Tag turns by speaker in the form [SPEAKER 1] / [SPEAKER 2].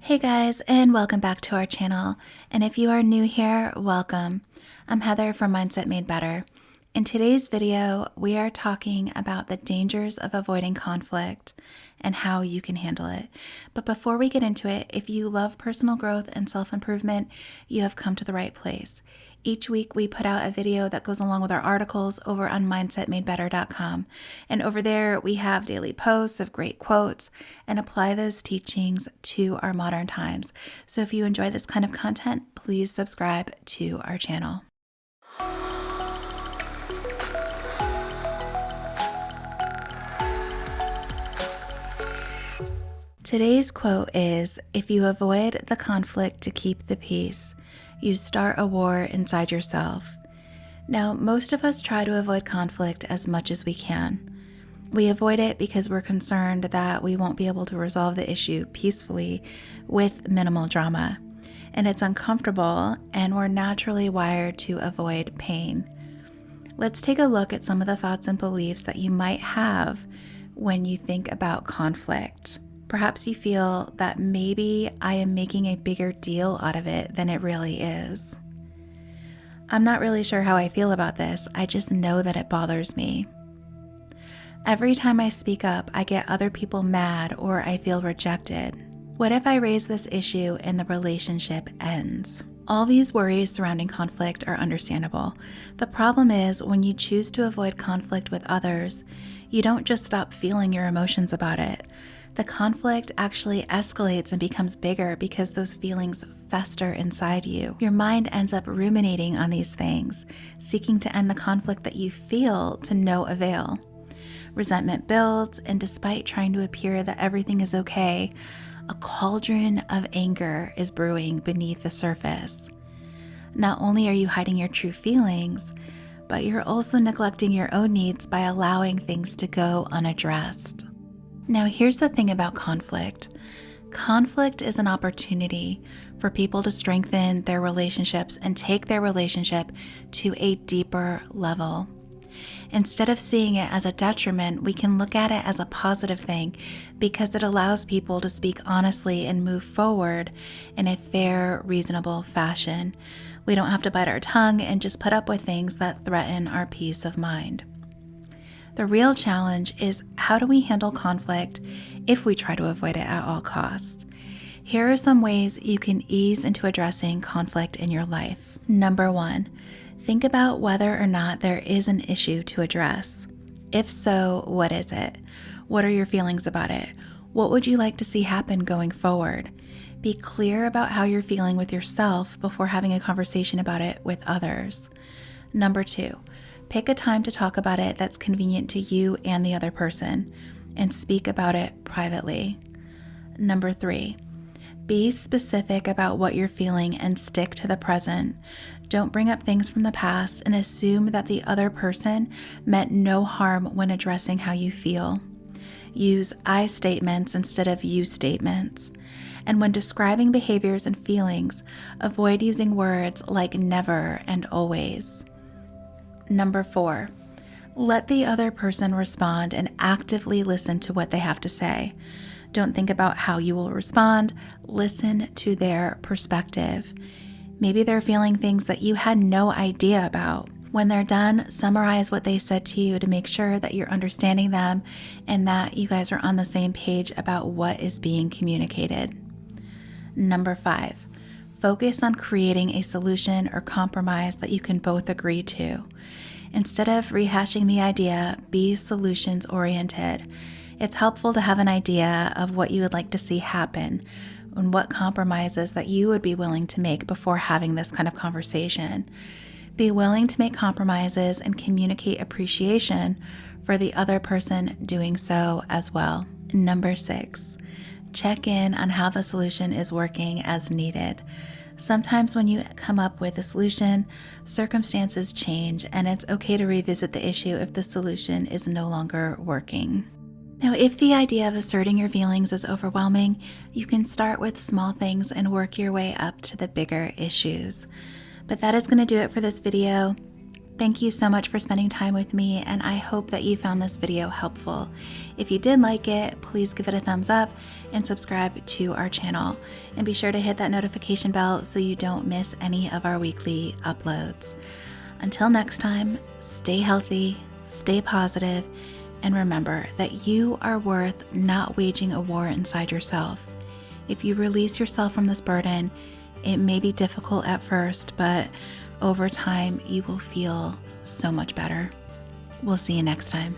[SPEAKER 1] Hey guys, and welcome back to our channel. And if you are new here, welcome. I'm Heather from Mindset Made Better. In today's video, we are talking about the dangers of avoiding conflict and how you can handle it. But before we get into it, if you love personal growth and self-improvement, you have come to the right place. Each week, we put out a video that goes along with our articles over on mindsetmadebetter.com. And over there, we have daily posts of great quotes and apply those teachings to our modern times. So if you enjoy this kind of content, please subscribe to our channel. Today's quote is, "If you avoid the conflict to keep the peace, you start a war inside yourself." Now, most of us try to avoid conflict as much as we can. We avoid it because we're concerned that we won't be able to resolve the issue peacefully with minimal drama. And it's uncomfortable, and we're naturally wired to avoid pain. Let's take a look at some of the thoughts and beliefs that you might have when you think about conflict. Perhaps you feel that maybe I am making a bigger deal out of it than it really is. I'm not really sure how I feel about this. I just know that it bothers me. Every time I speak up, I get other people mad or I feel rejected. What if I raise this issue and the relationship ends? All these worries surrounding conflict are understandable. The problem is when you choose to avoid conflict with others, you don't just stop feeling your emotions about it. The conflict actually escalates and becomes bigger because those feelings fester inside you. Your mind ends up ruminating on these things, seeking to end the conflict that you feel to no avail. Resentment builds, and despite trying to appear that everything is okay, a cauldron of anger is brewing beneath the surface. Not only are you hiding your true feelings, but you're also neglecting your own needs by allowing things to go unaddressed. Now, here's the thing about conflict. Conflict is an opportunity for people to strengthen their relationships and take their relationship to a deeper level. Instead of seeing it as a detriment, we can look at it as a positive thing because it allows people to speak honestly and move forward in a fair, reasonable fashion. We don't have to bite our tongue and just put up with things that threaten our peace of mind. The real challenge is, how do we handle conflict if we try to avoid it at all costs? Here are some ways you can ease into addressing conflict in your life. Number 1, think about whether or not there is an issue to address. If so, what is it? What are your feelings about it? What would you like to see happen going forward? Be clear about how you're feeling with yourself before having a conversation about it with others. Number 2, pick a time to talk about it that's convenient to you and the other person, and speak about it privately. Number 3, be specific about what you're feeling and stick to the present. Don't bring up things from the past and assume that the other person meant no harm when addressing how you feel. Use I statements instead of you statements. And when describing behaviors and feelings, avoid using words like never and always. Number 4, let the other person respond and actively listen to what they have to say. Don't think about how you will respond. Listen to their perspective. Maybe they're feeling things that you had no idea about. When they're done, summarize what they said to you to make sure that you're understanding them and that you guys are on the same page about what is being communicated. Number 5, focus on creating a solution or compromise that you can both agree to. Instead of rehashing the idea, be solutions oriented. It's helpful to have an idea of what you would like to see happen and what compromises that you would be willing to make before having this kind of conversation. Be willing to make compromises and communicate appreciation for the other person doing so as well. Number 6, check in on how the solution is working as needed. Sometimes when you come up with a solution, circumstances change, and it's okay to revisit the issue if the solution is no longer working. Now, if the idea of asserting your feelings is overwhelming, you can start with small things and work your way up to the bigger issues. But that is going to do it for this video. Thank you so much for spending time with me, and I hope that you found this video helpful. If you did like it, please give it a thumbs up and subscribe to our channel. And be sure to hit that notification bell so you don't miss any of our weekly uploads. Until next time, stay healthy, stay positive, and remember that you are worth not waging a war inside yourself. If you release yourself from this burden, it may be difficult at first, but over time, you will feel so much better. We'll see you next time.